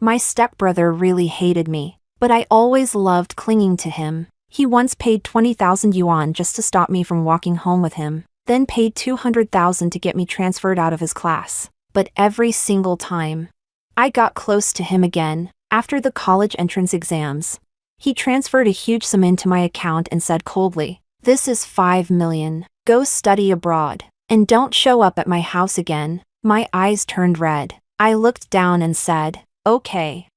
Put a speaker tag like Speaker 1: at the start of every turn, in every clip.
Speaker 1: My stepbrother really hated me, but I always loved clinging to him. He once paid 20,000 yuan just to stop me from walking home with him, then paid 200,000 to get me transferred out of his class. But every single time, I got close to him again. After the college entrance exams, he transferred a huge sum into my account and said coldly, "This is 5 million. Go study abroad, and don't show up at my house again." My eyes turned red. I looked down and said, "Okay."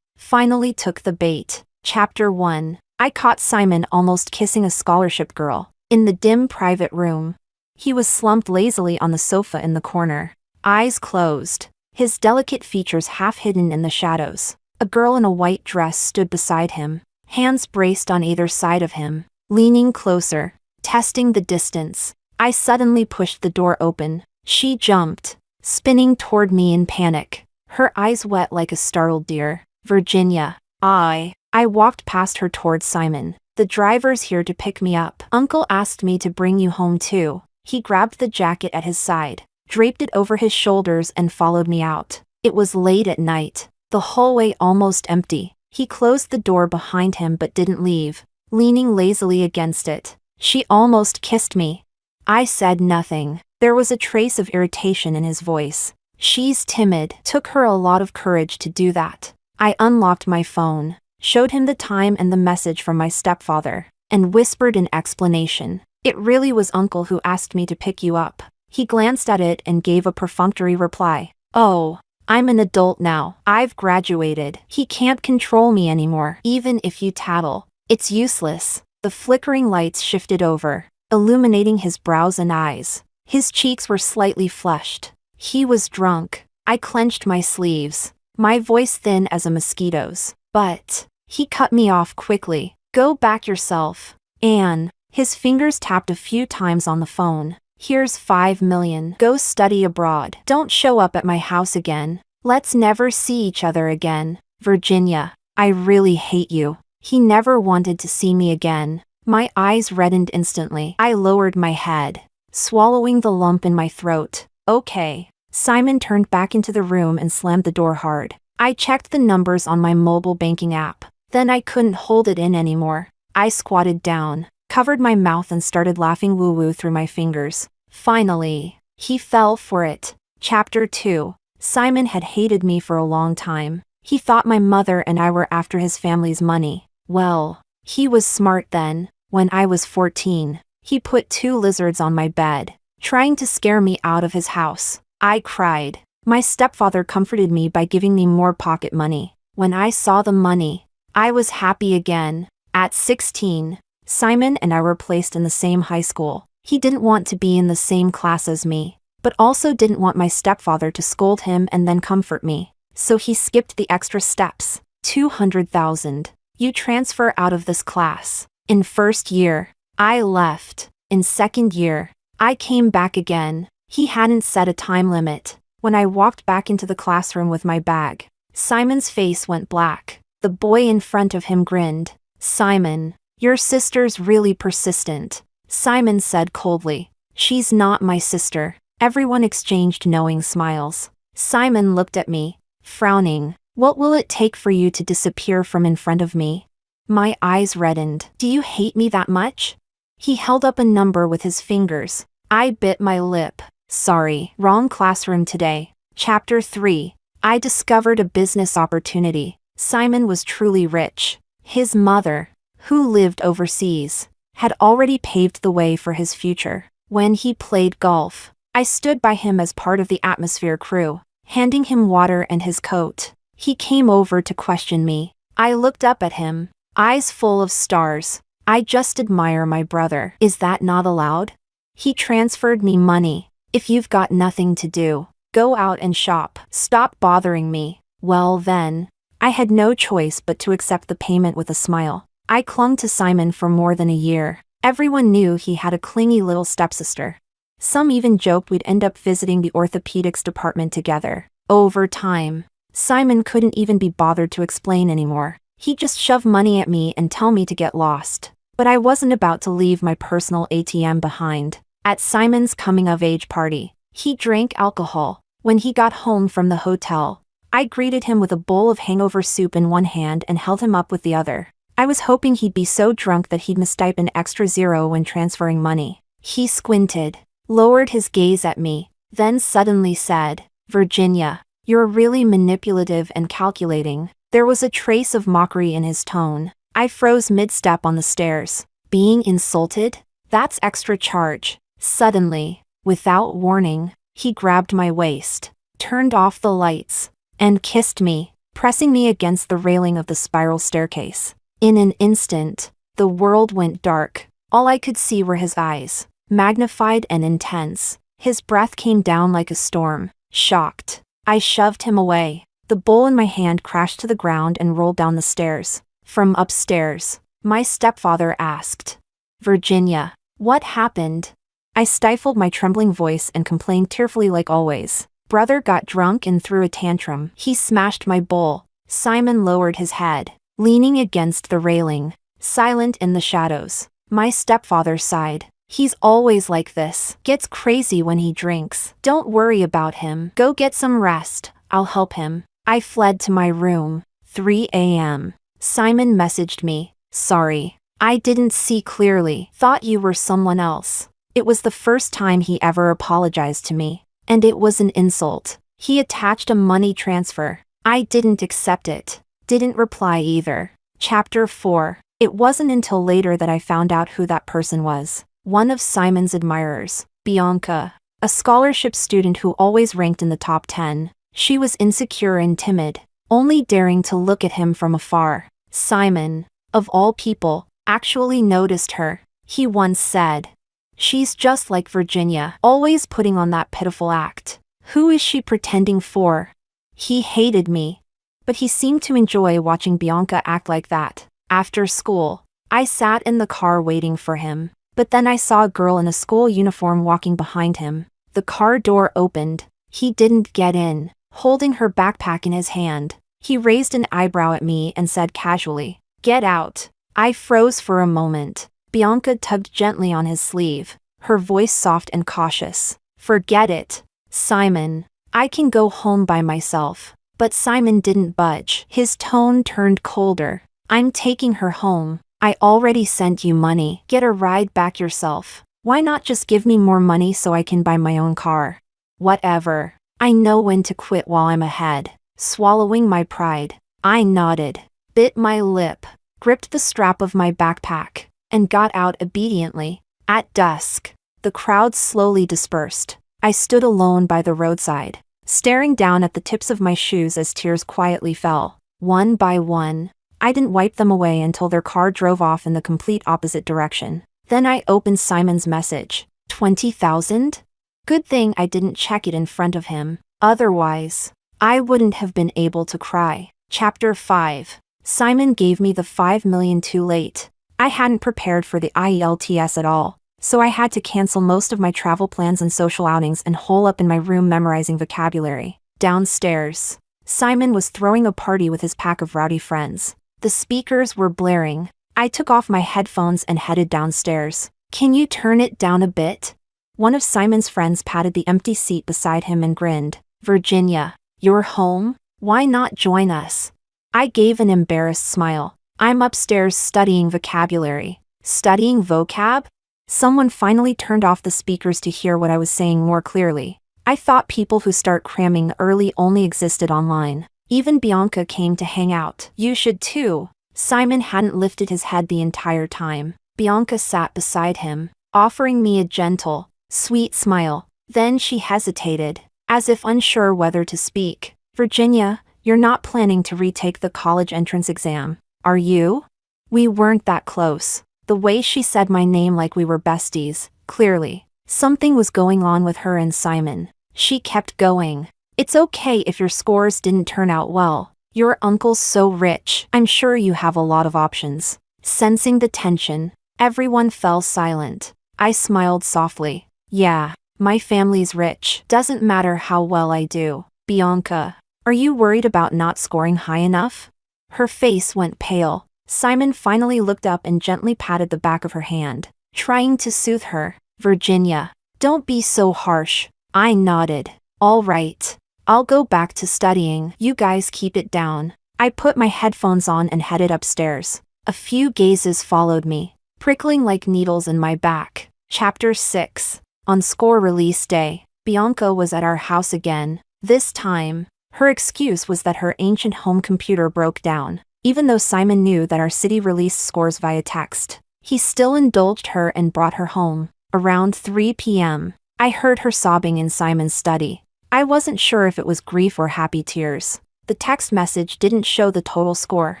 Speaker 1: Finally took the bait. Chapter 1. I caught Simon almost kissing a scholarship girl in the dim private room. He was slumped lazily on the sofa in the corner, eyes closed, his delicate features half hidden in the shadows. A girl in a white dress stood beside him, hands braced on either side of him, leaning closer, testing the distance. I suddenly pushed the door open. She jumped, spinning toward me in panic, her eyes wet like a startled deer. "Virginia." I walked past her towards Simon. "The driver's here to pick me up. Uncle asked me to bring you home too." He grabbed the jacket at his side, draped it over his shoulders and followed me out. It was late at night, the hallway almost empty. He closed the door behind him but didn't leave, leaning lazily against it. "She almost kissed me." I said nothing. There was a trace of irritation in his voice. "She's timid. Took her a lot of courage to do that." I unlocked my phone, showed him the time and the message from my stepfather, and whispered an explanation. "It really was Uncle who asked me to pick you up." He glanced at it and gave a perfunctory reply. "Oh, I'm an adult now. I've graduated. He can't control me anymore. Even if you tattle, it's useless." The flickering lights shifted over, illuminating his brows and eyes. His cheeks were slightly flushed. He was drunk. I clenched my sleeves, my voice thin as a mosquito's. "But," he cut me off quickly. "Go back yourself, Anne." His fingers tapped a few times on the phone. "Here's 5 million. Go study abroad. Don't show up at my house again. Let's never see each other again. Virginia, I really hate you." He never wanted to see me again. My eyes reddened instantly. I lowered my head, swallowing the lump in my throat. "Okay." Simon turned back into the room and slammed the door hard. I checked the numbers on my mobile banking app. Then I couldn't hold it in anymore. I squatted down, covered my mouth and started laughing woo-woo through my fingers. Finally, he fell for it. Chapter 2. Simon had hated me for a long time. He thought my mother and I were after his family's money. Well, he was smart then. When I was 14, he put 2 lizards on my bed, trying to scare me out of his house. I cried. My stepfather comforted me by giving me more pocket money. When I saw the money, I was happy again. At 16, Simon and I were placed in the same high school. He didn't want to be in the same class as me, but also didn't want my stepfather to scold him and then comfort me. So he skipped the extra steps. 200,000. You transfer out of this class. In first year, I left. In second year, I came back again. He hadn't set a time limit. When I walked back into the classroom with my bag, Simon's face went black. The boy in front of him grinned. "Simon, your sister's really persistent," Simon said coldly. "She's not my sister." Everyone exchanged knowing smiles. Simon looked at me, frowning. "What will it take for you to disappear from in front of me?" My eyes reddened. "Do you hate me that much?" He held up a number with his fingers. I bit my lip. "Sorry, wrong classroom today." Chapter 3. I discovered a business opportunity. Simon was truly rich. His mother, who lived overseas, had already paved the way for his future. When he played golf, I stood by him as part of the atmosphere crew, handing him water and his coat. He came over to question me. I looked up at him, eyes full of stars. "I just admire my brother. Is that not allowed?" He transferred me money. "If you've got nothing to do, go out and shop. Stop bothering me." Well then, I had no choice but to accept the payment with a smile. I clung to Simon for more than a year. Everyone knew he had a clingy little stepsister. Some even joked we'd end up visiting the orthopedics department together. Over time, Simon couldn't even be bothered to explain anymore. He'd just shove money at me and tell me to get lost. But I wasn't about to leave my personal ATM behind. At Simon's coming-of-age party, he drank alcohol. When he got home from the hotel, I greeted him with a bowl of hangover soup in one hand and held him up with the other. I was hoping he'd be so drunk that he'd mistype an extra zero when transferring money. He squinted, lowered his gaze at me, then suddenly said, "Virginia, you're really manipulative and calculating." There was a trace of mockery in his tone. I froze mid-step on the stairs. Being insulted? That's extra charge. Suddenly, without warning, he grabbed my waist, turned off the lights, and kissed me, pressing me against the railing of the spiral staircase. In an instant, the world went dark. All I could see were his eyes, magnified and intense. His breath came down like a storm. Shocked, I shoved him away. The bowl in my hand crashed to the ground and rolled down the stairs. From upstairs, my stepfather asked, "Virginia, what happened?" I stifled my trembling voice and complained tearfully like always. Brother got drunk and threw a tantrum. He smashed my bowl. Simon lowered his head, leaning against the railing, silent in the shadows. My stepfather sighed. "He's always like this. Gets crazy when he drinks. Don't worry about him. Go get some rest. I'll help him." I fled to my room. 3 a.m. Simon messaged me, "Sorry. I didn't see clearly. Thought you were someone else." It was the first time he ever apologized to me. And it was an insult. He attached a money transfer. I didn't accept it. Didn't reply either. Chapter 4. It wasn't until later that I found out who that person was. One of Simon's admirers, Bianca, a scholarship student who always ranked in the top 10. She was insecure and timid, only daring to look at him from afar. Simon, of all people, actually noticed her. He once said, "She's just like Virginia, always putting on that pitiful act. Who is she pretending for?" He hated me, but he seemed to enjoy watching Bianca act like that. After school, I sat in the car waiting for him, but then I saw a girl in a school uniform walking behind him. The car door opened. He didn't get in, holding her backpack in his hand. He raised an eyebrow at me and said casually, "Get out." I froze for a moment. Bianca tugged gently on his sleeve, her voice soft and cautious. "Forget it, Simon. I can go home by myself." But Simon didn't budge. His tone turned colder. "I'm taking her home. I already sent you money. Get a ride back yourself. Why not just give me more money so I can buy my own car?" "Whatever. I know when to quit while I'm ahead." Swallowing my pride, I nodded, bit my lip, gripped the strap of my backpack, and got out obediently. At dusk, the crowd slowly dispersed. I stood alone by the roadside, staring down at the tips of my shoes as tears quietly fell, one by one. I didn't wipe them away until their car drove off in the complete opposite direction. Then I opened Simon's message. 20,000? Good thing I didn't check it in front of him. Otherwise, I wouldn't have been able to cry. Chapter 5. Simon gave me the 5 million too late. I hadn't prepared for the IELTS at all, so I had to cancel most of my travel plans and social outings and hole up in my room memorizing vocabulary. Downstairs, Simon was throwing a party with his pack of rowdy friends. The speakers were blaring. I took off my headphones and headed downstairs. "Can you turn it down a bit?" One of Simon's friends patted the empty seat beside him and grinned. "Virginia, you're home? Why not join us?" I gave an embarrassed smile. "I'm upstairs studying vocabulary." "Studying vocab?" Someone finally turned off the speakers to hear what I was saying more clearly. I thought people who start cramming early only existed online. Even Bianca came to hang out. "You should too." Simon hadn't lifted his head the entire time. Bianca sat beside him, offering me a gentle, sweet smile. Then she hesitated, as if unsure whether to speak. "Virginia, you're not planning to retake the college entrance exam, are you?" We weren't that close. The way she said my name like we were besties, clearly, something was going on with her and Simon. She kept going. "It's okay if your scores didn't turn out well. Your uncle's so rich. I'm sure you have a lot of options." Sensing the tension, everyone fell silent. I smiled softly. "Yeah, my family's rich. Doesn't matter how well I do." "Bianca, are you worried about not scoring high enough?" Her face went pale. Simon finally looked up and gently patted the back of her hand, trying to soothe her. "Virginia, don't be so harsh." I nodded. "All right. I'll go back to studying. You guys keep it down. I put my headphones on and headed upstairs. A few gazes followed me, prickling like needles in my back. Chapter 6. On score release day, Bianca was at our house again. This time, her excuse was that her ancient home computer broke down. Even though Simon knew that our city released scores via text, he still indulged her and brought her home. Around 3 p.m., I heard her sobbing in Simon's study. I wasn't sure if it was grief or happy tears. The text message didn't show the total score.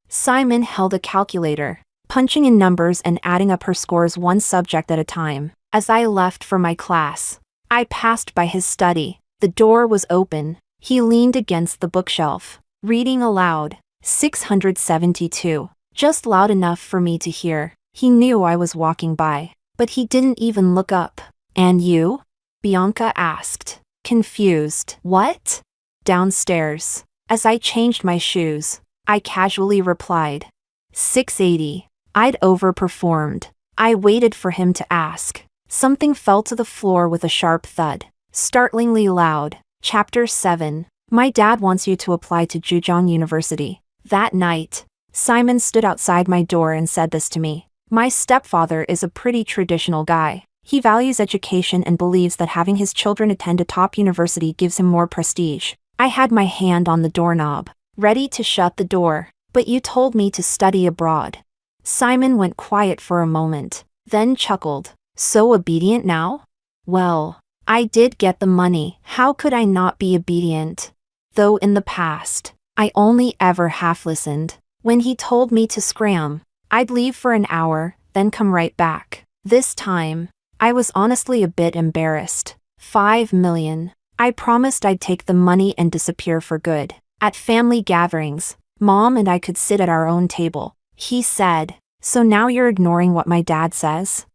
Speaker 1: Simon held a calculator, punching in numbers and adding up her scores one subject at a time. As I left for my class, I passed by his study. The door was open. He leaned against the bookshelf, reading aloud. 672. Just loud enough for me to hear. He knew I was walking by, but he didn't even look up. And you? Bianca asked, confused. What? Downstairs. As I changed my shoes, I casually replied. 680. I'd overperformed. I waited for him to ask. Something fell to the floor with a sharp thud. Startlingly loud. Chapter 7. My dad wants you to apply to Zhejiang University. That night, Simon stood outside my door and said this to me. My stepfather is a pretty traditional guy. He values education and believes that having his children attend a top university gives him more prestige. I had my hand on the doorknob, ready to shut the door. But you told me to study abroad. Simon went quiet for a moment, then chuckled. So obedient now? Well, I did get the money. How could I not be obedient? Though in the past, I only ever half listened. When he told me to scram, I'd leave for an hour, then come right back. This time, I was honestly a bit embarrassed. 5 million. I promised I'd take the money and disappear for good. At family gatherings, Mom and I could sit at our own table. He said, so now you're ignoring what my dad says?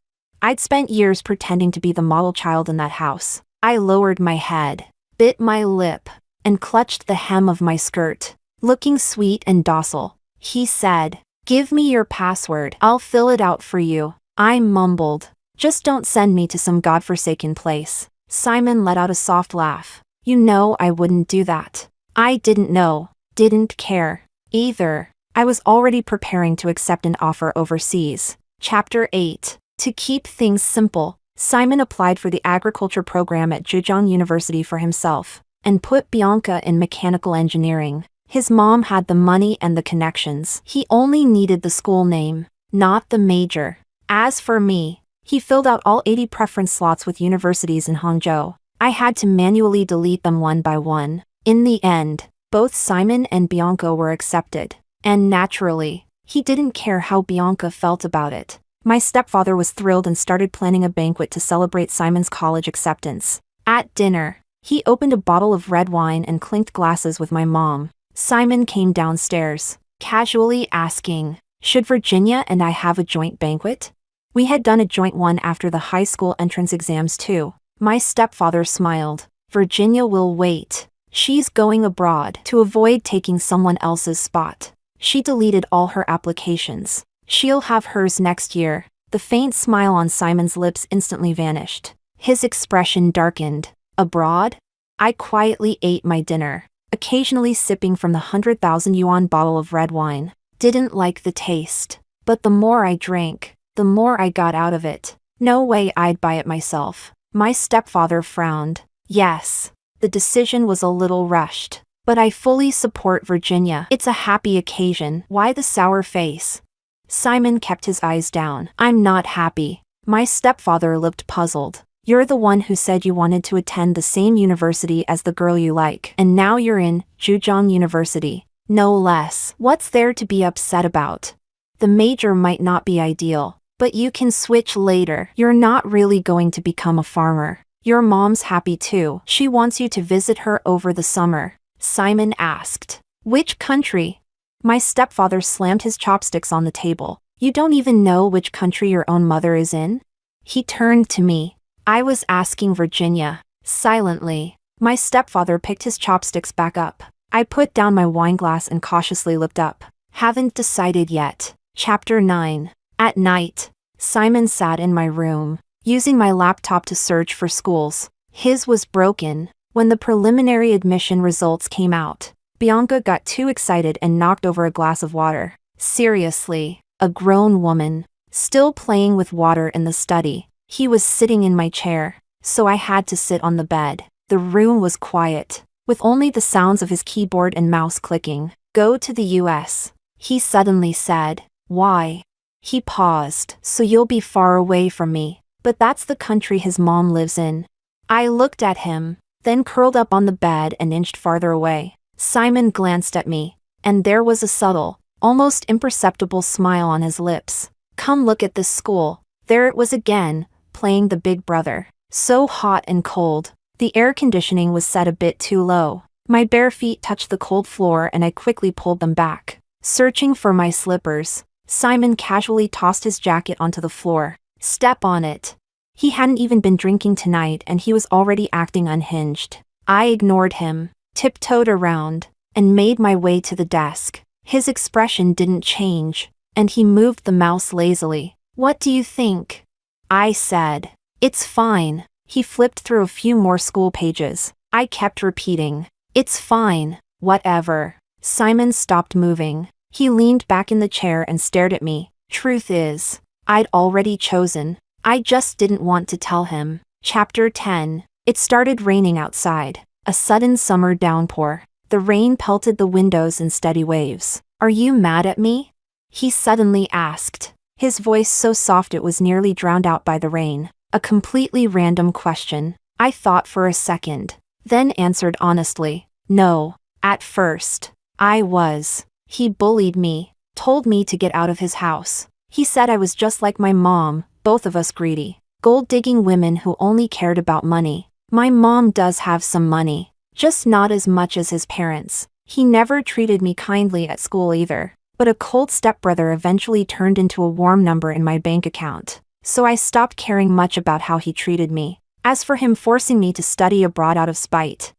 Speaker 1: I'd spent years pretending to be the model child in that house. I lowered my head, bit my lip, and clutched the hem of my skirt. Looking sweet and docile, he said, give me your password. I'll fill it out for you. I mumbled, just don't send me to some godforsaken place. Simon let out a soft laugh. You know I wouldn't do that. I didn't know, didn't care, either. I was already preparing to accept an offer overseas. Chapter 8. To keep things simple, Simon applied for the agriculture program at Zhejiang University for himself, and put Bianca in mechanical engineering. His mom had the money and the connections. He only needed the school name, not the major. As for me, he filled out all 80 preference slots with universities in Hangzhou. I had to manually delete them one by one. In the end, both Simon and Bianca were accepted. And naturally, he didn't care how Bianca felt about it. My stepfather was thrilled and started planning a banquet to celebrate Simon's college acceptance. At dinner, he opened a bottle of red wine and clinked glasses with my mom. Simon came downstairs, casually asking, should Virginia and I have a joint banquet? We had done a joint one after the high school entrance exams too. My stepfather smiled. Virginia will wait. She's going abroad to avoid taking someone else's spot. She deleted all her applications. She'll have hers next year. The faint smile on Simon's lips instantly vanished. His expression darkened. Abroad? I quietly ate my dinner, occasionally sipping from the 100,000 yuan bottle of red wine. Didn't like the taste. But the more I drank, the more I got out of it. No way I'd buy it myself. My stepfather frowned. Yes, the decision was a little rushed. But I fully support Virginia. It's a happy occasion. Why the sour face? Simon kept his eyes down. I'm not happy. My stepfather looked puzzled. You're the one who said you wanted to attend the same university as the girl you like. And now you're in Zhejiang University. No less. What's there to be upset about? The major might not be ideal, but you can switch later. You're not really going to become a farmer. Your mom's happy too. She wants you to visit her over the summer. Simon asked. Which country? My stepfather slammed his chopsticks on the table. You don't even know which country your own mother is in? He turned to me. I was asking Virginia. Silently, my stepfather picked his chopsticks back up. I put down my wine glass and cautiously looked up. Haven't decided yet. Chapter 9. At night, Simon sat in my room, using my laptop to search for schools. His was broken, When the preliminary admission results came out, Bianca got too excited and knocked over a glass of water. Seriously, a grown woman, still playing with water in the study. He was sitting in my chair, so I had to sit on the bed. The room was quiet, with only the sounds of his keyboard and mouse clicking. Go to the US, he suddenly said. Why? He paused. So you'll be far away from me. But that's the country his mom lives in. I looked at him, then curled up on the bed and inched farther away. Simon glanced at me, and there was a subtle, almost imperceptible smile on his lips. Come look at this school. There it was again, playing the Big Brother. So hot and cold. The air conditioning was set a bit too low. My bare feet touched the cold floor and I quickly pulled them back. Searching for my slippers, Simon casually tossed his jacket onto the floor. Step on it. He hadn't even been drinking tonight and he was already acting unhinged. I ignored him, tiptoed around, and made my way to the desk. His expression didn't change, and he moved the mouse lazily. What do you think? I said. It's fine. He flipped through a few more school pages. I kept repeating. It's fine. Whatever. Simon stopped moving. He leaned back in the chair and stared at me. Truth is, I'd already chosen. I just didn't want to tell him. Chapter 10. It started raining outside. A sudden summer downpour. The rain pelted the windows in steady waves. Are you mad at me? He suddenly asked. His voice so soft it was nearly drowned out by the rain. A completely random question. I thought for a second, then answered honestly. No. At first, I was. He bullied me, told me to get out of his house. He said I was just like my mom, both of us greedy, gold-digging women who only cared about money. My mom does have some money, just not as much as his parents. He never treated me kindly at school either, but a cold stepbrother eventually turned into a warm number in my bank account. So I stopped caring much about how he treated me. As for him forcing me to study abroad out of spite,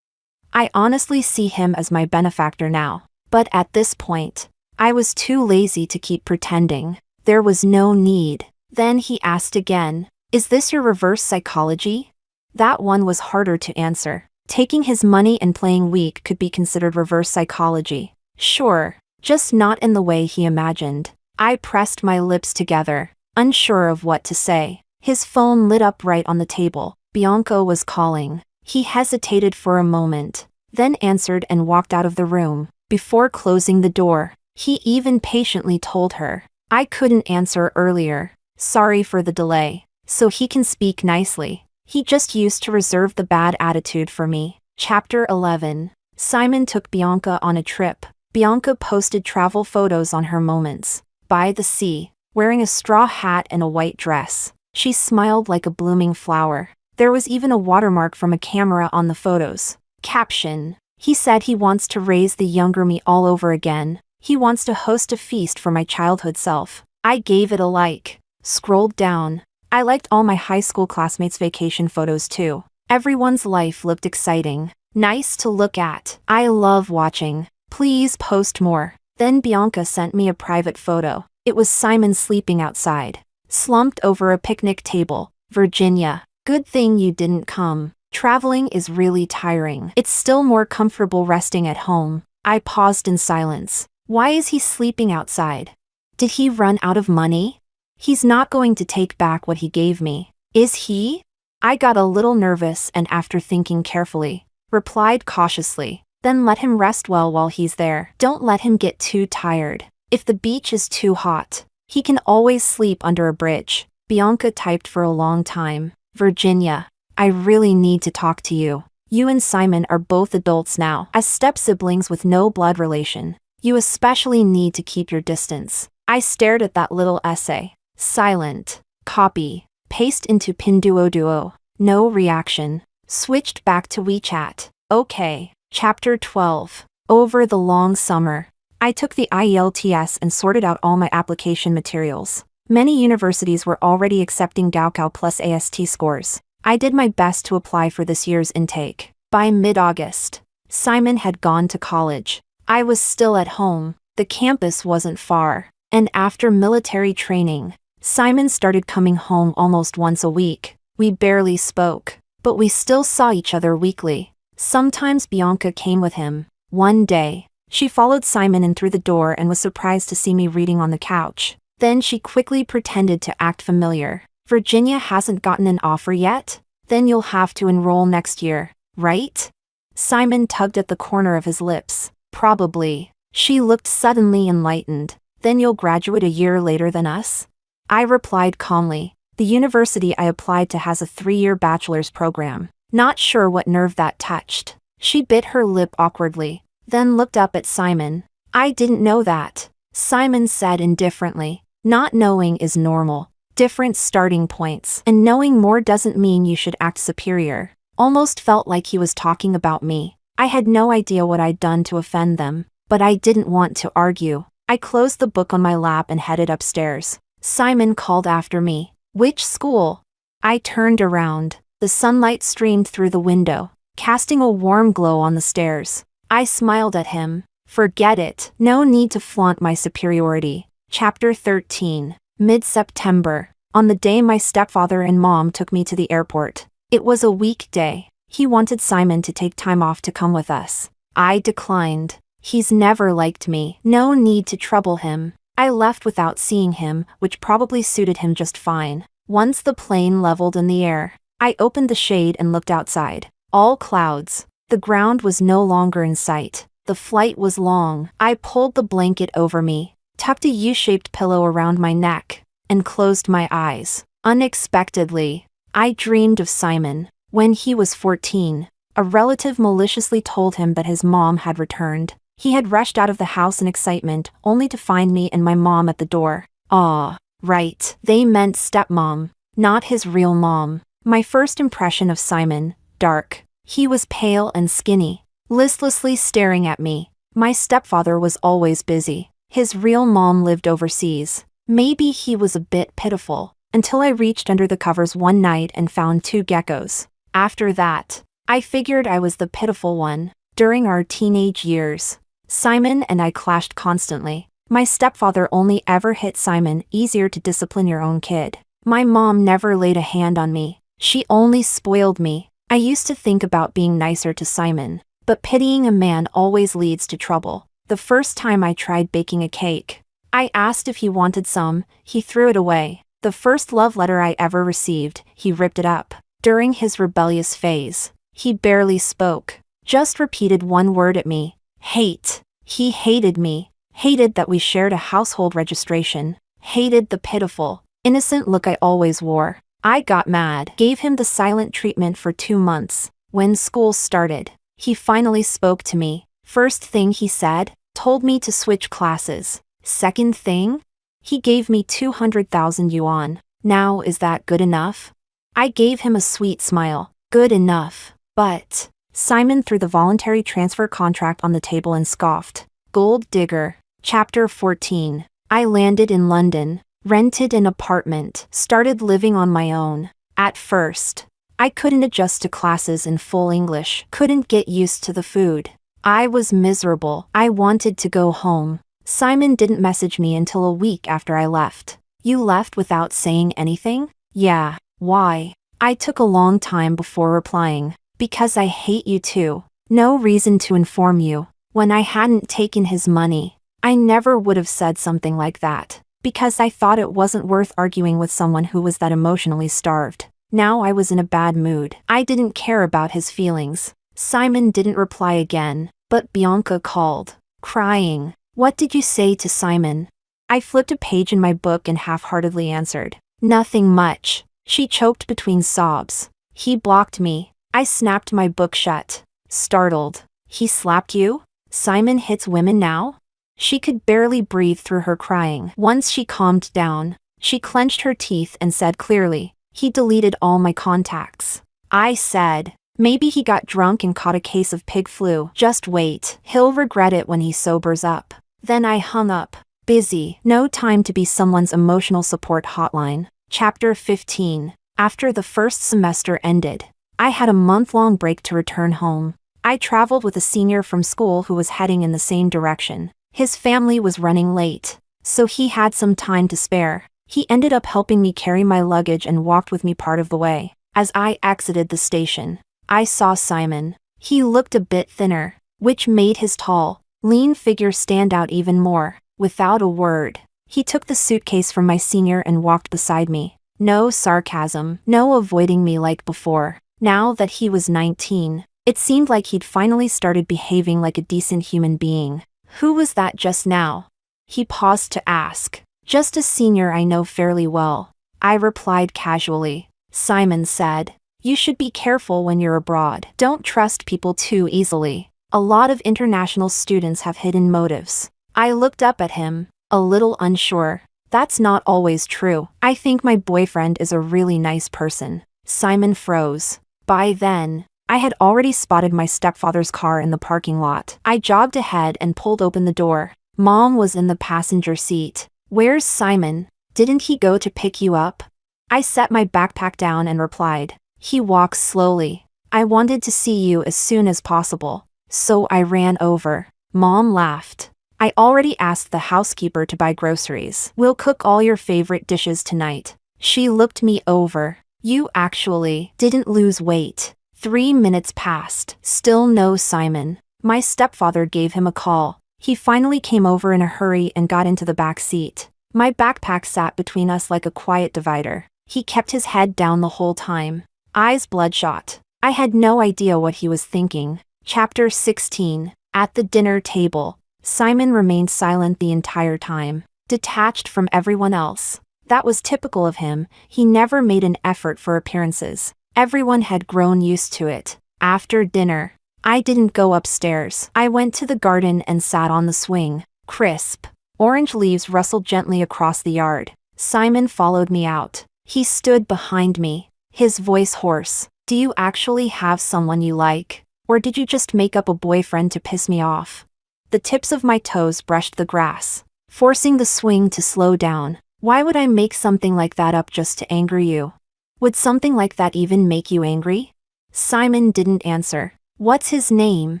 Speaker 1: I honestly see him as my benefactor now. But at this point, I was too lazy to keep pretending. There was no need. Then he asked again, is this your reverse psychology? That one was harder to answer. Taking his money and playing weak could be considered reverse psychology. Sure, just not in the way he imagined. I pressed my lips together, unsure of what to say. His phone lit up right on the table. Bianca was calling. He hesitated for a moment, then answered and walked out of the room. Before closing the door, he even patiently told her, I couldn't answer earlier. Sorry for the delay. So he can speak nicely. He just used to reserve the bad attitude for me. Chapter 11. Simon took Bianca on a trip. Bianca posted travel photos on her moments. By the sea, wearing a straw hat and a white dress. She smiled like a blooming flower. There was even a watermark from a camera on the photos. Caption. He said he wants to raise the younger me all over again. He wants to host a feast for my childhood self. I gave it a like. Scrolled down. I liked all my high school classmates' vacation photos too. Everyone's life looked exciting. Nice to look at. I love watching. Please post more. Then Bianca sent me a private photo. It was Simon sleeping outside, slumped over a picnic table. Virginia. Good thing you didn't come. Traveling is really tiring. It's still more comfortable resting at home. I paused in silence. Why is he sleeping outside? Did he run out of money? He's not going to take back what he gave me, is he? I got a little nervous and after thinking carefully, replied cautiously, then let him rest well while he's there. Don't let him get too tired. If the beach is too hot, he can always sleep under a bridge. Bianca typed for a long time. Virginia. I really need to talk to you. You and Simon are both adults now. As step-siblings with no blood relation, you especially need to keep your distance. I stared at that little essay. Silent. Copy. Paste into Pinduoduo. No reaction. Switched back to WeChat. Okay. Chapter 12. Over the long summer, I took the IELTS and sorted out all my application materials. Many universities were already accepting Gaokao plus AST scores. I did my best to apply for this year's intake. By mid-August, Simon had gone to college. I was still at home. The campus wasn't far. And after military training, Simon started coming home almost once a week. We barely spoke, but we still saw each other weekly. Sometimes Bianca came with him. One day, she followed Simon in through the door and was surprised to see me reading on the couch. Then she quickly pretended to act familiar. Virginia hasn't gotten an offer yet? Then you'll have to enroll next year, right? Simon tugged at the corner of his lips. Probably. She looked suddenly enlightened. Then you'll graduate a year later than us? I replied calmly. The university I applied to has a 3-year bachelor's program. Not sure what nerve that touched. She bit her lip awkwardly, then looked up at Simon. I didn't know that, Simon said indifferently. Not knowing is normal. Different starting points, and knowing more doesn't mean you should act superior. Almost felt like he was talking about me. I had no idea what I'd done to offend them, but I didn't want to argue. I closed the book on my lap and headed upstairs. Simon called after me. Which school? I turned around. The sunlight streamed through the window, casting a warm glow on the stairs. I smiled at him. Forget it. No need to flaunt my superiority. Chapter 13. Mid-September. On the day my stepfather and mom took me to the airport. It was a weekday. He wanted Simon to take time off to come with us. I declined. He's never liked me. No need to trouble him. I left without seeing him, which probably suited him just fine. Once the plane leveled in the air, I opened the shade and looked outside. All clouds. The ground was no longer in sight. The flight was long. I pulled the blanket over me, tucked a U-shaped pillow around my neck, and closed my eyes. Unexpectedly, I dreamed of Simon. When he was 14, a relative maliciously told him that his mom had returned. He had rushed out of the house in excitement, only to find me and my mom at the door. Ah, right. They meant stepmom, not his real mom. My first impression of Simon, dark. He was pale and skinny, listlessly staring at me. My stepfather was always busy. His real mom lived overseas. Maybe he was a bit pitiful, until I reached under the covers one night and found 2 geckos. After that, I figured I was the pitiful one. During our teenage years, Simon and I clashed constantly. My stepfather only ever hit Simon. Easier to discipline your own kid. My mom never laid a hand on me. She only spoiled me. I used to think about being nicer to Simon, but pitying a man always leads to trouble. The first time I tried baking a cake, I asked if he wanted some. He threw it away. The first love letter I ever received, he ripped it up. During his rebellious phase, he barely spoke, just repeated one word at me. Hate. He hated me. Hated that we shared a household registration. Hated the pitiful, innocent look I always wore. I got mad, gave him the silent treatment for 2 months. When school started, he finally spoke to me. First thing he said, told me to switch classes. Second thing, he gave me 200,000 yuan. Now is that good enough? I gave him a sweet smile. Good enough. But Simon threw the voluntary transfer contract on the table and scoffed. Gold digger. Chapter 14. I landed in London. Rented an apartment, started living on my own. At first, I couldn't adjust to classes in full English, couldn't get used to the food. I was miserable. I wanted to go home. Simon didn't message me until a week after I left. You left without saying anything? Yeah. Why? I took a long time before replying. Because I hate you too. No reason to inform you. When I hadn't taken his money, I never would have said something like that. Because I thought it wasn't worth arguing with someone who was that emotionally starved. Now I was in a bad mood. I didn't care about his feelings. Simon didn't reply again, but Bianca called, crying. What did you say to Simon? I flipped a page in my book and half-heartedly answered. Nothing much. She choked between sobs. He blocked me. I snapped my book shut. Startled. He slapped you? Simon hits women now? She could barely breathe through her crying. Once she calmed down, she clenched her teeth and said clearly, he deleted all my contacts. I said, maybe he got drunk and caught a case of pig flu. Just wait. He'll regret it when he sobers up. Then I hung up. Busy. No time to be someone's emotional support hotline. Chapter 15. After the first semester ended, I had a month-long break to return home. I traveled with a senior from school who was heading in the same direction. His family was running late, so he had some time to spare. He ended up helping me carry my luggage and walked with me part of the way. As I exited the station, I saw Simon. He looked a bit thinner, which made his tall, lean figure stand out even more. Without a word, he took the suitcase from my senior and walked beside me. No sarcasm, no avoiding me like before. Now that he was 19, it seemed like he'd finally started behaving like a decent human being. Who was that just now? He paused to ask. Just a senior I know fairly well. I replied casually. Simon said, you should be careful when you're abroad. Don't trust people too easily. A lot of international students have hidden motives. I looked up at him, a little unsure. That's not always true. I think my boyfriend is a really nice person. Simon froze. By then, I had already spotted my stepfather's car in the parking lot. I jogged ahead and pulled open the door. Mom was in the passenger seat. Where's Simon? Didn't he go to pick you up? I set my backpack down and replied. He walks slowly. I wanted to see you as soon as possible, so I ran over. Mom laughed. I already asked the housekeeper to buy groceries. We'll cook all your favorite dishes tonight. She looked me over. You actually didn't lose weight. 3 minutes passed. Still no Simon. My stepfather gave him a call. He finally came over in a hurry and got into the back seat. My backpack sat between us like a quiet divider. He kept his head down the whole time, eyes bloodshot. I had no idea what he was thinking. Chapter 16. At the dinner table, Simon remained silent the entire time, detached from everyone else. That was typical of him. He never made an effort for appearances. Everyone had grown used to it. After dinner, I didn't go upstairs. I went to the garden and sat on the swing. Crisp, orange leaves rustled gently across the yard. Simon followed me out. He stood behind me, his voice hoarse. Do you actually have someone you like? Or did you just make up a boyfriend to piss me off? The tips of my toes brushed the grass, forcing the swing to slow down. Why would I make something like that up just to anger you? Would something like that even make you angry? Simon didn't answer. What's his name?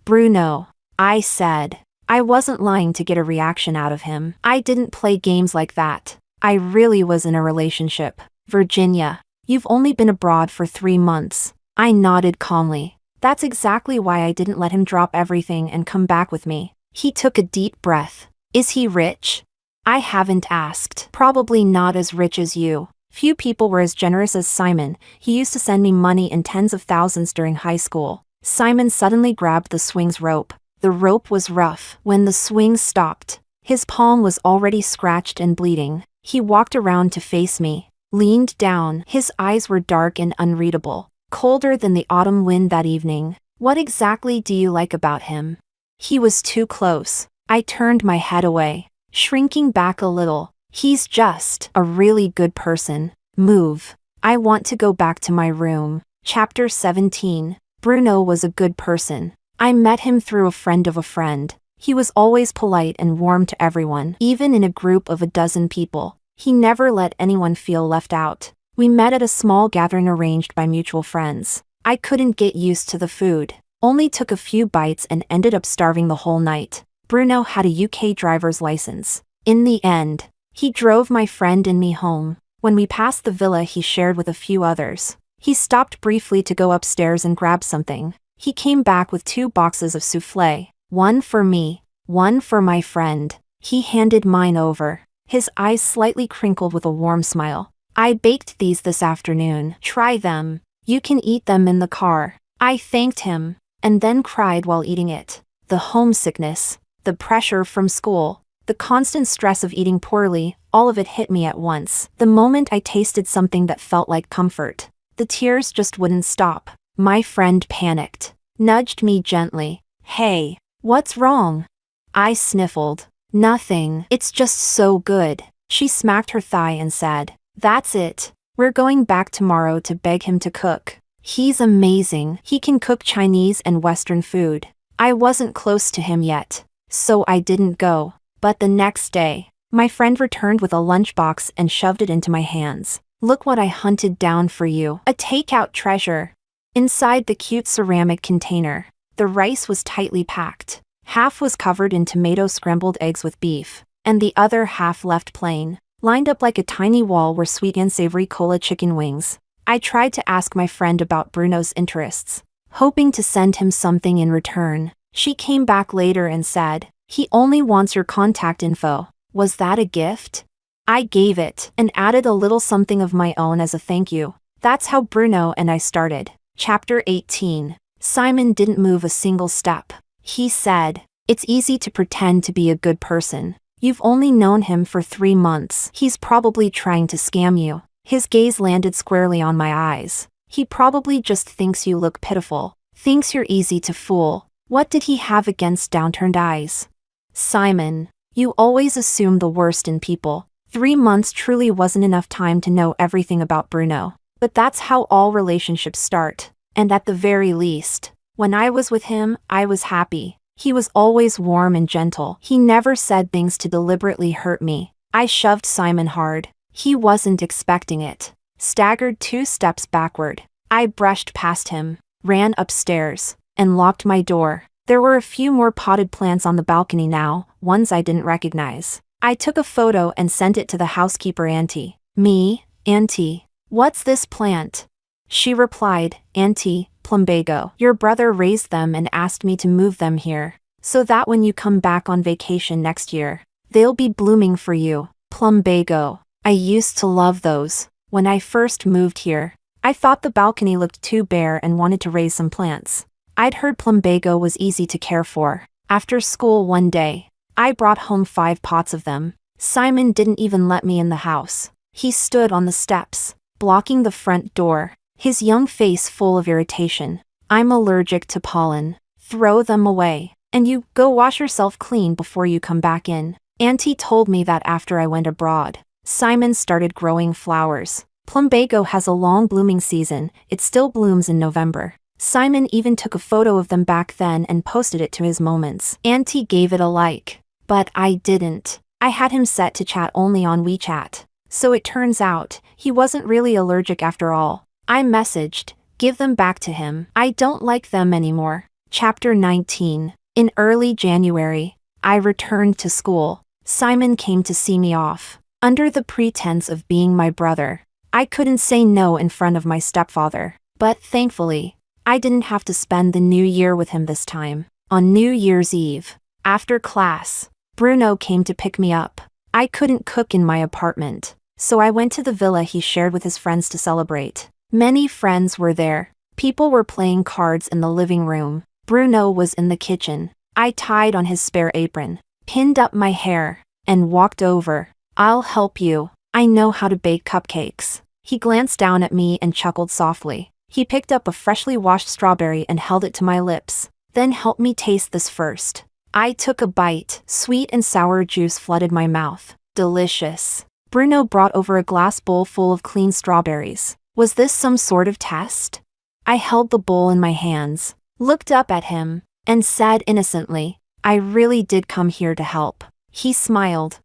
Speaker 1: Bruno, I said. I wasn't lying to get a reaction out of him. I didn't play games like that. I really was in a relationship. Virginia, you've only been abroad for 3 months. I nodded calmly. That's exactly why I didn't let him drop everything and come back with me. He took a deep breath. Is he rich? I haven't asked. Probably not as rich as you. Few people were as generous as Simon. He used to send me money in tens of thousands during high school. Simon suddenly grabbed the swing's rope. The rope was rough. When the swing stopped, his palm was already scratched and bleeding. He walked around to face me, leaned down. His eyes were dark and unreadable, colder than the autumn wind that evening. What exactly do you like about him? He was too close. I turned my head away, shrinking back a little. He's just a really good person. Move. I want to go back to my room. Chapter 17. Bruno was a good person. I met him through a friend of a friend. He was always polite and warm to everyone, even in a group of a dozen people. He never let anyone feel left out. We met at a small gathering arranged by mutual friends. I couldn't get used to the food. Only took a few bites and ended up starving the whole night. Bruno had a UK driver's license. In the end, he drove my friend and me home. When we passed the villa he shared with a few others, he stopped briefly to go upstairs and grab something. He came back with 2 boxes of soufflé, one for me, one for my friend. He handed mine over, his eyes slightly crinkled with a warm smile. I baked these this afternoon. Try them. You can eat them in the car. I thanked him, and then cried while eating it. The homesickness, the pressure from school, the constant stress of eating poorly, all of it hit me at once. The moment I tasted something that felt like comfort, the tears just wouldn't stop. My friend panicked, nudged me gently. Hey, what's wrong? I sniffled. Nothing. It's just so good. She smacked her thigh and said, that's it. We're going back tomorrow to beg him to cook. He's amazing. He can cook Chinese and Western food. I wasn't close to him yet, so I didn't go. But the next day, my friend returned with a lunchbox and shoved it into my hands. Look what I hunted down for you. A takeout treasure. Inside the cute ceramic container, the rice was tightly packed. Half was covered in tomato scrambled eggs with beef, and the other half left plain. Lined up like a tiny wall were sweet and savory cola chicken wings. I tried to ask my friend about Bruno's interests, hoping to send him something in return. She came back later and said, "He only wants your contact info." Was that a gift? I gave it and added a little something of my own as a thank you. That's how Bruno and I started. Chapter 18. Simon didn't move a single step. He said, "It's easy to pretend to be a good person. You've only known him for 3 months. He's probably trying to scam you." His gaze landed squarely on my eyes. "He probably just thinks you look pitiful. Thinks you're easy to fool." What did he have against downturned eyes? Simon, you always assume the worst in people. 3 months truly wasn't enough time to know everything about Bruno. But that's how all relationships start. And at the very least, when I was with him, I was happy. He was always warm and gentle. He never said things to deliberately hurt me. I shoved Simon hard. He wasn't expecting it. Staggered 2 steps backward. I brushed past him, ran upstairs, and locked my door. There were a few more potted plants on the balcony now, ones I didn't recognize. I took a photo and sent it to the housekeeper auntie. "Me, auntie. What's this plant?" She replied, "Auntie, plumbago. Your brother raised them and asked me to move them here, so that when you come back on vacation next year, they'll be blooming for you." Plumbago. I used to love those. When I first moved here, I thought the balcony looked too bare and wanted to raise some plants. I'd heard plumbago was easy to care for. After school one day, I brought home 5 pots of them. Simon didn't even let me in the house. He stood on the steps, blocking the front door, his young face full of irritation. "I'm allergic to pollen. Throw them away. And you, go wash yourself clean before you come back in." Auntie told me that after I went abroad, Simon started growing flowers. Plumbago has a long blooming season. It still blooms in November. Simon even took a photo of them back then and posted it to his Moments. Auntie gave it a like. But I didn't. I had him set to chat only on WeChat. So it turns out, he wasn't really allergic after all. I messaged, "Give them back to him. I don't like them anymore." Chapter 19. In early January, I returned to school. Simon came to see me off. Under the pretense of being my brother, I couldn't say no in front of my stepfather. But thankfully, I didn't have to spend the new year with him this time. On New Year's Eve, after class, Bruno came to pick me up. I couldn't cook in my apartment, so I went to the villa he shared with his friends to celebrate. Many friends were there. People were playing cards in the living room. Bruno was in the kitchen. I tied on his spare apron, pinned up my hair, and walked over. "I'll help you. I know how to bake cupcakes." He glanced down at me and chuckled softly. He picked up a freshly washed strawberry and held it to my lips. "Then help me taste this first." I took a bite. Sweet and sour juice flooded my mouth. Delicious. Bruno brought over a glass bowl full of clean strawberries. Was this some sort of test? I held the bowl in my hands, looked up at him, and said innocently, "I really did come here to help." He smiled.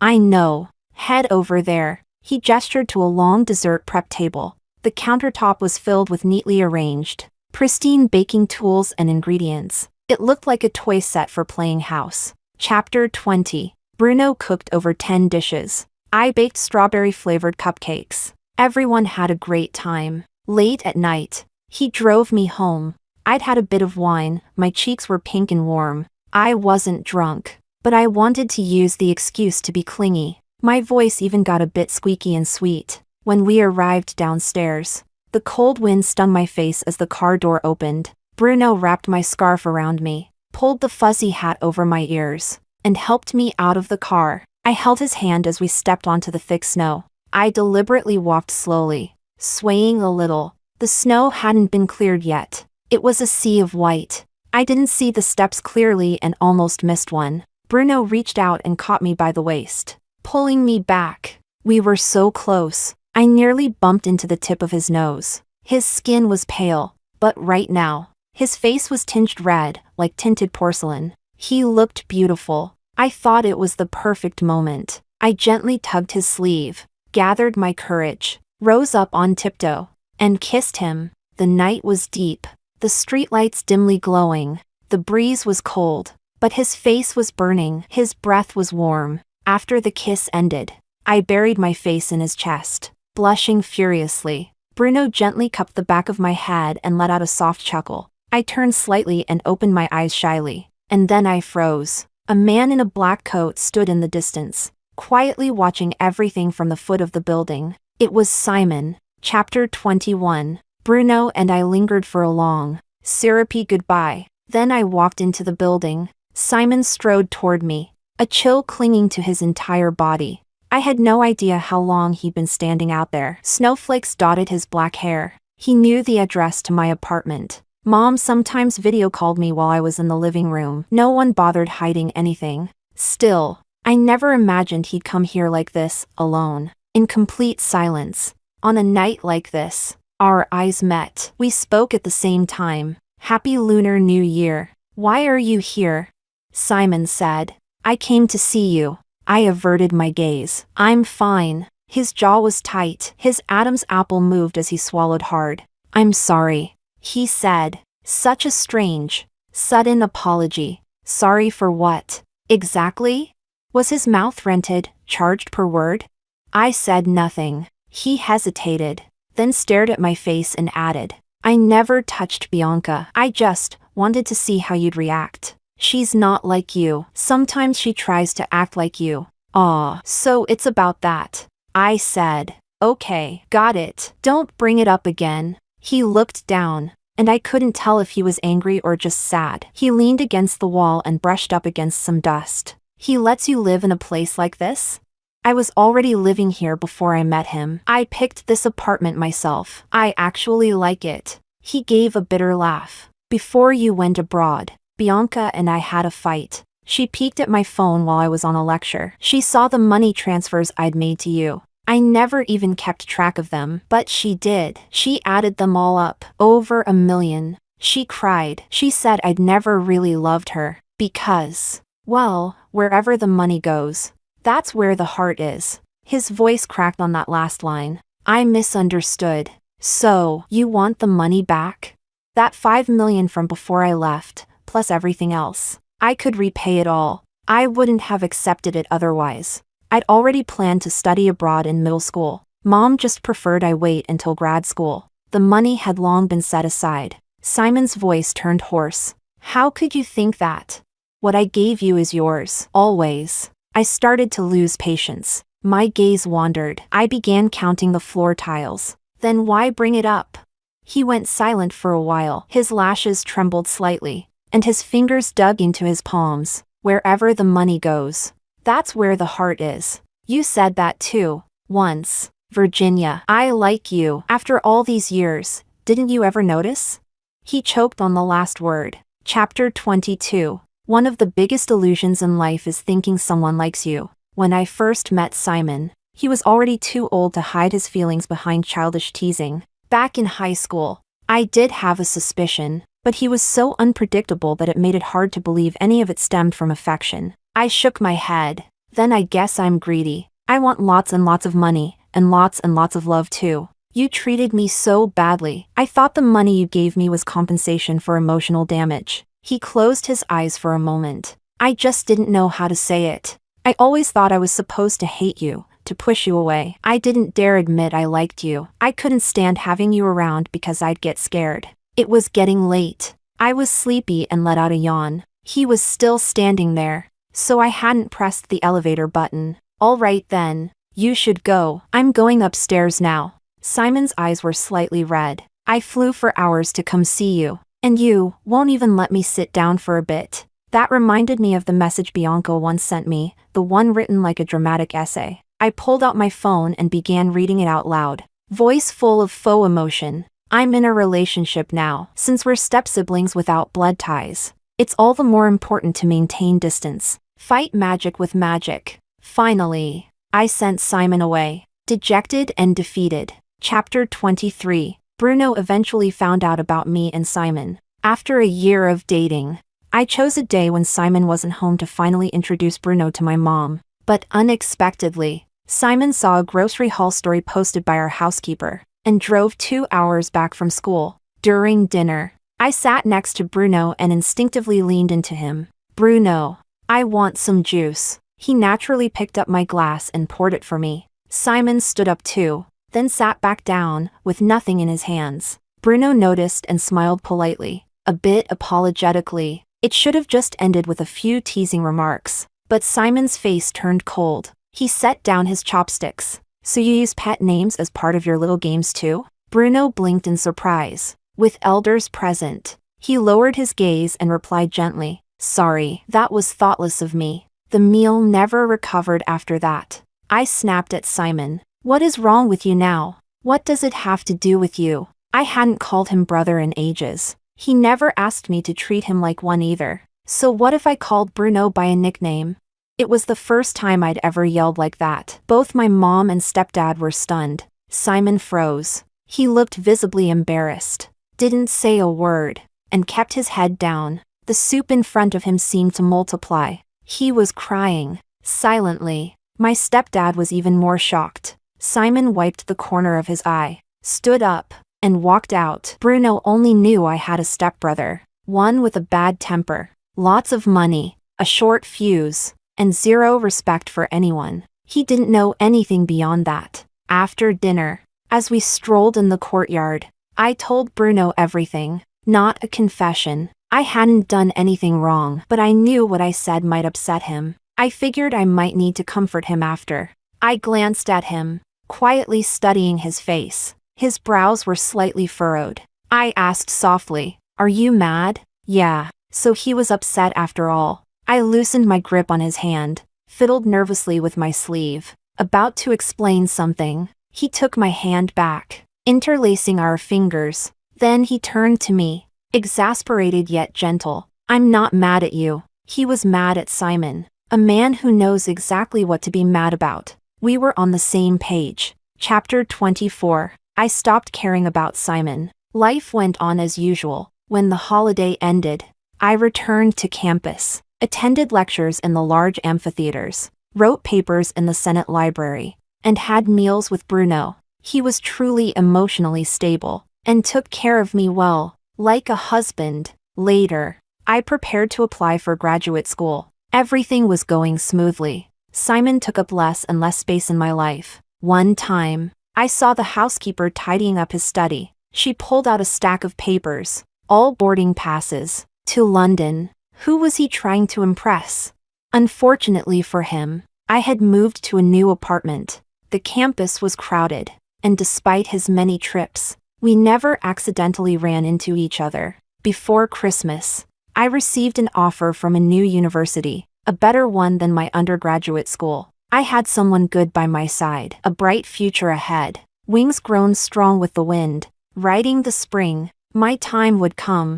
Speaker 1: I know. Head over there." He gestured to a long dessert prep table. The countertop was filled with neatly arranged, pristine baking tools and ingredients. It looked like a toy set for playing house. Chapter 20. Bruno cooked over 10 dishes. I baked strawberry-flavored cupcakes. Everyone had a great time. Late at night, he drove me home. I'd had a bit of wine, my cheeks were pink and warm. I wasn't drunk, but I wanted to use the excuse to be clingy. My voice even got a bit squeaky and sweet. When we arrived downstairs, the cold wind stung my face as the car door opened. Bruno wrapped my scarf around me, pulled the fuzzy hat over my ears, and helped me out of the car. I held his hand as we stepped onto the thick snow. I deliberately walked slowly, swaying a little. The snow hadn't been cleared yet. It was a sea of white. I didn't see the steps clearly and almost missed one. Bruno reached out and caught me by the waist, pulling me back. We were so close. I nearly bumped into the tip of his nose. His skin was pale, but right now, his face was tinged red, like tinted porcelain. He looked beautiful. I thought it was the perfect moment. I gently tugged his sleeve, gathered my courage, rose up on tiptoe, and kissed him. The night was deep, the streetlights dimly glowing. The breeze was cold, but his face was burning. His breath was warm. After the kiss ended, I buried my face in his chest, blushing furiously. Bruno gently cupped the back of my head and let out a soft chuckle. I turned slightly and opened my eyes shyly. And then I froze. A man in a black coat stood in the distance, quietly watching everything from the foot of the building. It was Simon. Chapter 21. Bruno and I lingered for a long, syrupy goodbye. Then I walked into the building. Simon strode toward me, a chill clinging to his entire body. I had no idea how long he'd been standing out there. Snowflakes dotted his black hair. He knew the address to my apartment. Mom sometimes video called me while I was in the living room. No one bothered hiding anything. Still, I never imagined he'd come here like this, alone, in complete silence. On a night like this, our eyes met. We spoke at the same time. Happy Lunar New Year. Why are you here? Simon said. I came to see you. I averted my gaze. I'm fine. His jaw was tight. His Adam's apple moved as he swallowed hard. I'm sorry, he said. Such a strange, sudden apology. Sorry for what? Exactly? Was his mouth rented, charged per word? I said nothing. He hesitated, then stared at my face and added, I never touched Bianca. I just wanted to see how you'd react. She's not like you. Sometimes she tries to act like you. Aw, so it's about that. I said, okay, got it. Don't bring it up again. He looked down, and I couldn't tell if he was angry or just sad. He leaned against the wall and brushed up against some dust. He lets you live in a place like this? I was already living here before I met him. I picked this apartment myself. I actually like it. He gave a bitter laugh. Before you went abroad, Bianca and I had a fight. She peeked at my phone while I was on a lecture. She saw the money transfers I'd made to you. I never even kept track of them, but she did. She added them all up. Over 1 million. She cried. She said I'd never really loved her. Because, well, wherever the money goes, that's where the heart is. His voice cracked on that last line. I misunderstood. So, you want the money back? That 5 million from before I left, plus everything else. I could repay it all. I wouldn't have accepted it otherwise. I'd already planned to study abroad in middle school. Mom just preferred I wait until grad school. The money had long been set aside. Simon's voice turned hoarse. How could you think that? What I gave you is yours, always. I started to lose patience. My gaze wandered. I began counting the floor tiles. Then why bring it up? He went silent for a while. His lashes trembled slightly, and his fingers dug into his palms. Wherever the money goes, that's where the heart is. You said that too, once. Virginia, I like you. After all these years, didn't you ever notice? He choked on the last word. Chapter 22. One of the biggest illusions in life is thinking someone likes you. When I first met Simon, he was already too old to hide his feelings behind childish teasing. Back in high school, I did have a suspicion, but he was so unpredictable that it made it hard to believe any of it stemmed from affection. I shook my head. Then I guess I'm greedy. I want lots and lots of money, and lots of love too. You treated me so badly. I thought the money you gave me was compensation for emotional damage. He closed his eyes for a moment. I just didn't know how to say it. I always thought I was supposed to hate you, to push you away. I didn't dare admit I liked you. I couldn't stand having you around because I'd get scared. It was getting late. I was sleepy and let out a yawn. He was still standing there, so I hadn't pressed the elevator button. All right then, you should go. I'm going upstairs now. Simon's eyes were slightly red. I flew for hours to come see you, and you won't even let me sit down for a bit. That reminded me of the message Bianca once sent me, the one written like a dramatic essay. I pulled out my phone and began reading it out loud, voice full of faux emotion. I'm in a relationship now. Since we're step-siblings without blood ties, it's all the more important to maintain distance. Fight magic with magic. Finally, I sent Simon away, dejected and defeated. Chapter 23. Bruno eventually found out about me and Simon. After a year of dating, I chose a day when Simon wasn't home to finally introduce Bruno to my mom. But unexpectedly, Simon saw a grocery haul story posted by our housekeeper, and drove 2 hours back from school. During dinner, I sat next to Bruno and instinctively leaned into him. Bruno, I want some juice. He naturally picked up my glass and poured it for me. Simon stood up too, then sat back down, with nothing in his hands. Bruno noticed and smiled politely, a bit apologetically. It should have just ended with a few teasing remarks. But Simon's face turned cold. He set down his chopsticks. So you use pet names as part of your little games too? Bruno blinked in surprise. With elders present, he lowered his gaze and replied gently, "Sorry, that was thoughtless of me." The meal never recovered after that. I snapped at Simon. "What is wrong with you now? What does it have to do with you?" I hadn't called him brother in ages. He never asked me to treat him like one either. So what if I called Bruno by a nickname? It was the first time I'd ever yelled like that. Both my mom and stepdad were stunned. Simon froze. He looked visibly embarrassed, didn't say a word, and kept his head down. The soup in front of him seemed to multiply. He was crying, silently. My stepdad was even more shocked. Simon wiped the corner of his eye, stood up, and walked out. Bruno only knew I had a stepbrother, one with a bad temper, lots of money, a short fuse, and zero respect for anyone. He didn't know anything beyond that. After dinner, as we strolled in the courtyard, I told Bruno everything. Not a confession. I hadn't done anything wrong, but I knew what I said might upset him. I figured I might need to comfort him after. I glanced at him, quietly studying his face. His brows were slightly furrowed. I asked softly, "Are you mad?" "Yeah." So he was upset after all. I loosened my grip on his hand, fiddled nervously with my sleeve, about to explain something. He took my hand back, interlacing our fingers. Then he turned to me, exasperated yet gentle. "I'm not mad at you." He was mad at Simon, a man who knows exactly what to be mad about. We were on the same page. Chapter 24. I stopped caring about Simon. Life went on as usual. When the holiday ended, I returned to campus, attended lectures in the large amphitheaters, wrote papers in the Senate library, and had meals with Bruno. He was truly emotionally stable, and took care of me well, like a husband. Later, I prepared to apply for graduate school. Everything was going smoothly. Simon took up less and less space in my life. One time, I saw the housekeeper tidying up his study. She pulled out a stack of papers, all boarding passes, to London. Who was he trying to impress? Unfortunately for him, I had moved to a new apartment. The campus was crowded, and despite his many trips, we never accidentally ran into each other. Before Christmas, I received an offer from a new university, a better one than my undergraduate school. I had someone good by my side, a bright future ahead, wings grown strong with the wind, riding the spring. My time would come.